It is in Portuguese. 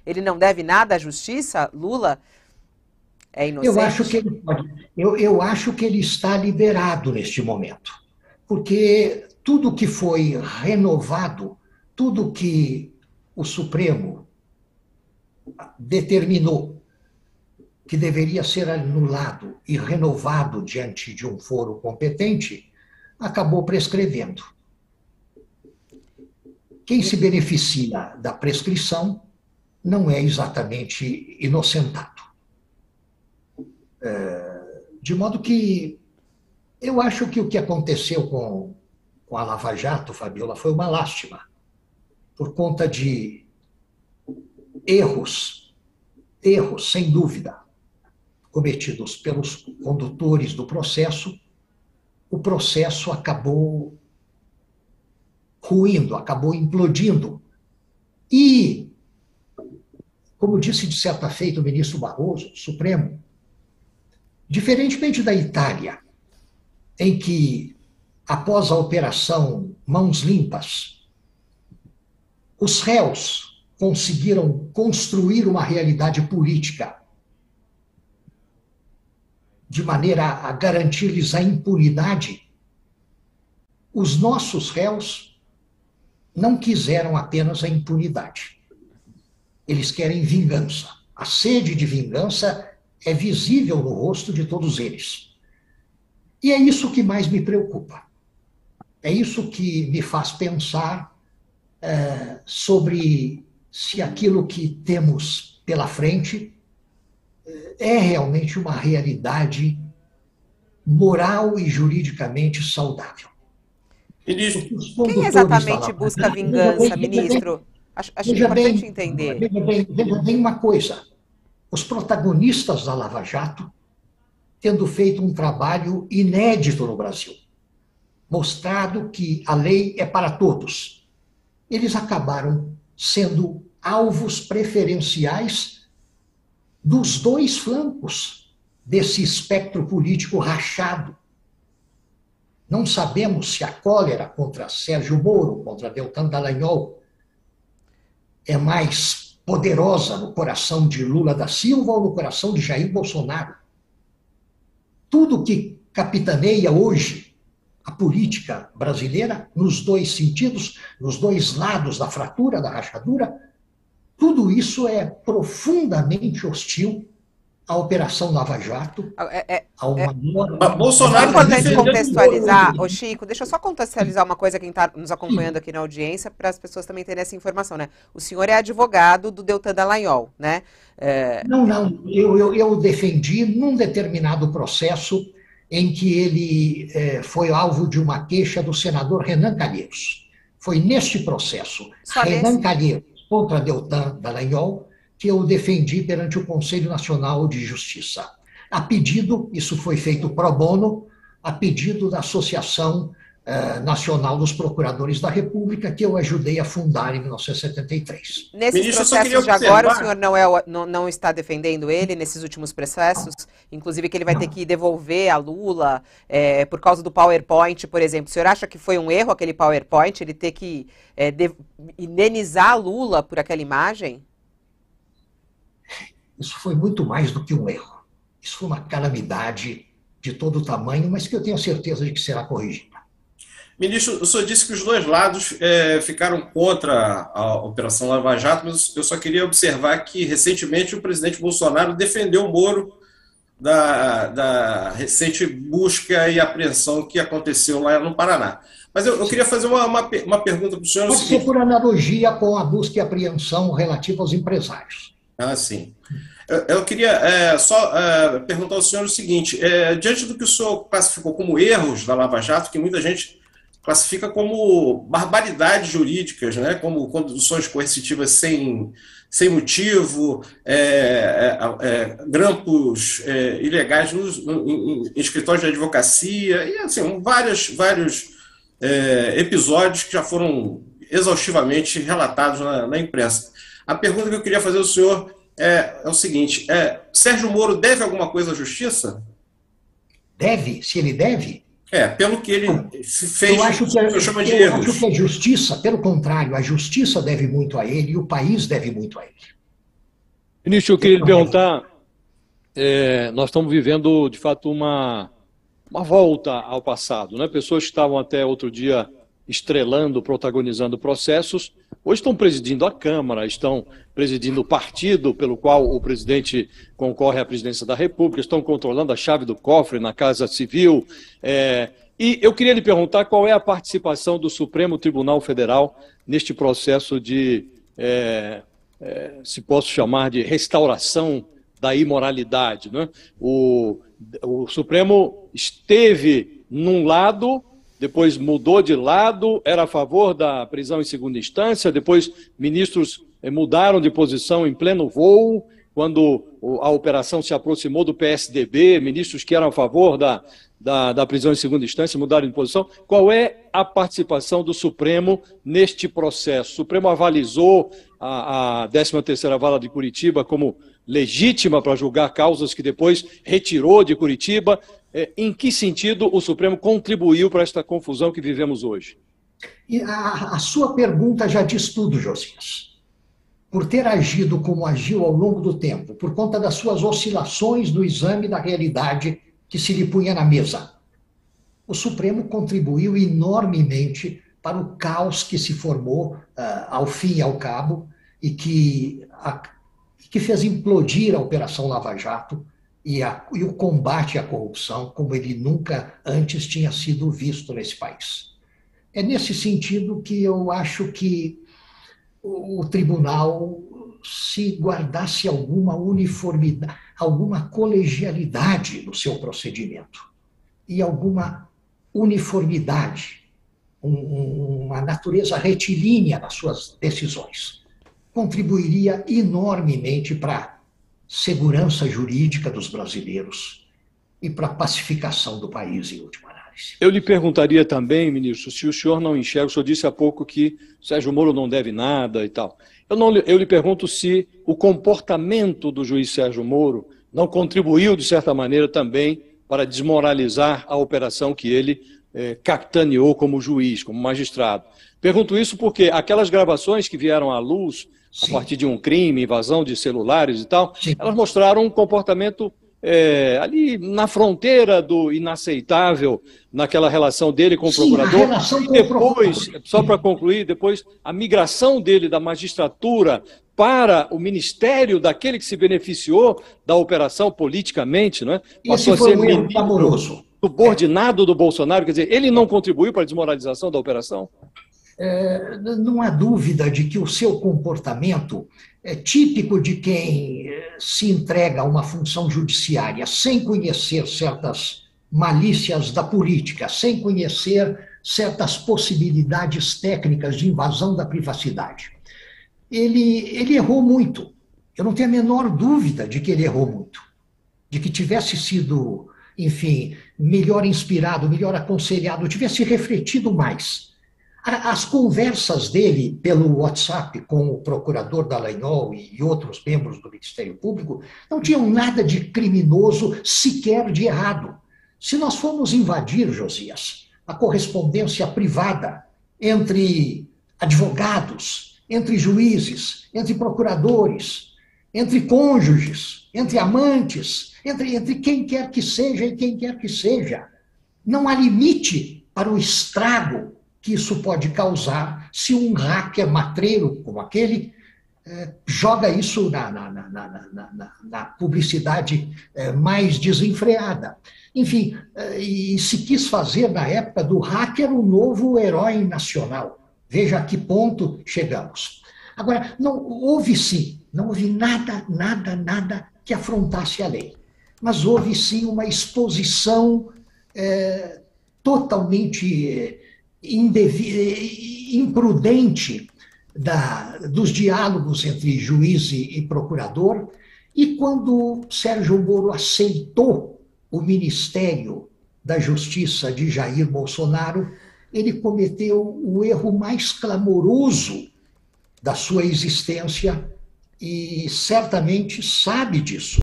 Ele não deve nada à justiça? Lula é Eu acho que inocente? ele pode, eu acho que ele está liberado neste momento, porque tudo que foi renovado, tudo que o Supremo determinou que deveria ser anulado e renovado diante de um foro competente, acabou prescrevendo. Quem se beneficia da prescrição não é exatamente inocentado. De modo que eu acho que o que aconteceu com a Lava Jato, Fabiola, foi uma lástima, por conta de erros, erros, sem dúvida, cometidos pelos condutores do processo. O processo acabou ruindo, acabou implodindo. E, como disse de certa feita o ministro Barroso, Supremo, diferentemente da Itália, em que, após a operação Mãos Limpas, os réus conseguiram construir uma realidade política de maneira a garantir-lhes a impunidade, os nossos réus não quiseram apenas a impunidade. Eles querem vingança. A sede de vingança é visível no rosto de todos eles. E é isso que mais me preocupa. É isso que me faz pensar sobre se aquilo que temos pela frente é realmente uma realidade moral e juridicamente saudável. Ministro, Porque os Quem condutores da exatamente Lava busca Jato, vingança, ministro? Acho veja importante bem, entender. veja bem uma coisa. Os protagonistas da Lava Jato, tendo feito um trabalho inédito no Brasil, mostrado que a lei é para todos, eles acabaram sendo alvos preferenciais dos dois flancos desse espectro político rachado. Não sabemos se a cólera contra Sérgio Moro, contra Deltan Dallagnol, é mais poderosa no coração de Lula da Silva ou no coração de Jair Bolsonaro. Tudo que capitaneia hoje a política brasileira, nos dois sentidos, nos dois lados da fratura, da rachadura, tudo isso é profundamente hostil à Operação Lava Jato, ao maior... Acho que é Bolsonaro está importante defendendo. contextualizar, ô Chico, deixa eu só contextualizar uma coisa quem está nos acompanhando aqui na audiência, para as pessoas também terem essa informação, né? O senhor é advogado do Deltan Dallagnol, né? Não, eu defendi num determinado processo em que ele foi alvo de uma queixa do senador Renan Calheiros. Foi neste processo, Só Renan nesse? Calheiros contra Deltan Dallagnol, que eu defendi perante o Conselho Nacional de Justiça. A pedido, isso foi feito pro bono, a pedido da Associação Nacional dos Procuradores da República, que eu ajudei a fundar em 1973. Nesses Ministro, eu só queria processos de agora, o observar. senhor não está defendendo ele, nesses últimos processos? Inclusive que ele vai ter Não, que devolver a Lula por causa do PowerPoint, por exemplo. O senhor acha que foi um erro aquele PowerPoint, ele ter que indenizar a Lula por aquela imagem? isso foi muito mais do que um erro. Isso foi uma calamidade de todo o tamanho, mas que eu tenho certeza de que será corrigida. Ministro, o senhor disse que os dois lados ficaram contra a Operação Lava Jato, mas eu só queria observar que, recentemente, o presidente Bolsonaro defendeu o Moro da recente busca e apreensão que aconteceu lá no Paraná. Mas eu queria fazer uma pergunta para o senhor. Pode ser por analogia com a busca e apreensão relativa aos empresários. Ah, sim. Eu queria só perguntar ao senhor o seguinte: diante do que o senhor classificou como erros da Lava Jato, que muita gente classifica como barbaridades jurídicas, né? Como conduções coercitivas sem motivo, grampos ilegais em escritórios de advocacia, e assim, vários episódios que já foram exaustivamente relatados na imprensa. A pergunta que eu queria fazer ao senhor é o seguinte: Sérgio Moro deve alguma coisa à justiça? Deve, se ele deve. Pelo que ele fez, Eu acho que eu chamo de acho erros. que a justiça, pelo contrário, a justiça deve muito a ele e o país deve muito a ele. Ministro, eu queria lhe perguntar, nós estamos vivendo, de fato, uma volta ao passado, né? Pessoas que estavam até outro dia estrelando, protagonizando processos, hoje estão presidindo a Câmara, estão presidindo o partido pelo qual o presidente concorre à presidência da República, estão controlando a chave do cofre na Casa Civil. E eu queria lhe perguntar qual é a participação do Supremo Tribunal Federal neste processo de, se posso chamar de restauração da imoralidade, né? O Supremo esteve num lado, depois mudou de lado, era a favor da prisão em segunda instância, depois ministros mudaram de posição em pleno voo, quando a operação se aproximou do PSDB, ministros que eram a favor da prisão em segunda instância mudaram de posição. Qual é a participação do Supremo neste processo? O Supremo avalizou a 13ª Vara de Curitiba como legítima para julgar causas que depois retirou de Curitiba. Em que sentido o Supremo contribuiu para esta confusão que vivemos hoje? E a sua pergunta já diz tudo, Josias. Por ter agido como agiu ao longo do tempo, por conta das suas oscilações no exame da realidade que se lhe punha na mesa, o Supremo contribuiu enormemente para o caos que se formou ao fim e ao cabo e que fez implodir a Operação Lava Jato e o combate à corrupção como ele nunca antes tinha sido visto nesse país. É nesse sentido que eu acho que o tribunal, se guardasse alguma uniformidade, alguma colegialidade no seu procedimento e alguma uniformidade, uma natureza retilínea nas suas decisões, contribuiria enormemente para a segurança jurídica dos brasileiros e para a pacificação do país, em última análise. Eu lhe perguntaria também, ministro, se o senhor não enxerga, o senhor disse há pouco que Sérgio Moro não deve nada e tal. Eu lhe pergunto se o comportamento do juiz Sérgio Moro não contribuiu, de certa maneira, também para desmoralizar a operação que ele capitaneou como juiz, como magistrado. Pergunto isso porque aquelas gravações que vieram à luz, a partir de um crime, invasão de celulares e tal, elas mostraram um comportamento ali na fronteira do inaceitável, naquela relação dele com o procurador. A relação com depois, o procurador. só para concluir, depois a migração dele da magistratura para o ministério daquele que se beneficiou da operação politicamente, né? Esse foi um erro clamoroso. Subordinado do Bolsonaro, quer dizer, ele não contribuiu para a desmoralização da operação? Não há dúvida de que o seu comportamento é típico de quem se entrega a uma função judiciária sem conhecer certas malícias da política, sem conhecer certas possibilidades técnicas de invasão da privacidade. Ele errou muito. Eu não tenho a menor dúvida de que ele errou muito. De que tivesse sido, enfim, melhor inspirado, melhor aconselhado, tivesse refletido mais. As conversas dele pelo WhatsApp com o procurador Dallagnol e outros membros do Ministério Público não tinham nada de criminoso, sequer de errado. Se nós formos invadir, Josias, a correspondência privada entre advogados, entre juízes, entre procuradores, entre cônjuges, entre amantes, entre quem quer que seja e quem quer que seja, não há limite para o estrago que isso pode causar se um hacker matreiro como aquele joga isso na publicidade mais desenfreada. Enfim, e se quis fazer na época do hacker um novo herói nacional. Veja a que ponto chegamos. Agora, não houve nada que afrontasse a lei, mas houve sim uma exposição totalmente imprudente dos diálogos entre juiz e procurador, e quando Sérgio Moro aceitou o Ministério da Justiça de Jair Bolsonaro, ele cometeu o erro mais clamoroso da sua existência e certamente sabe disso.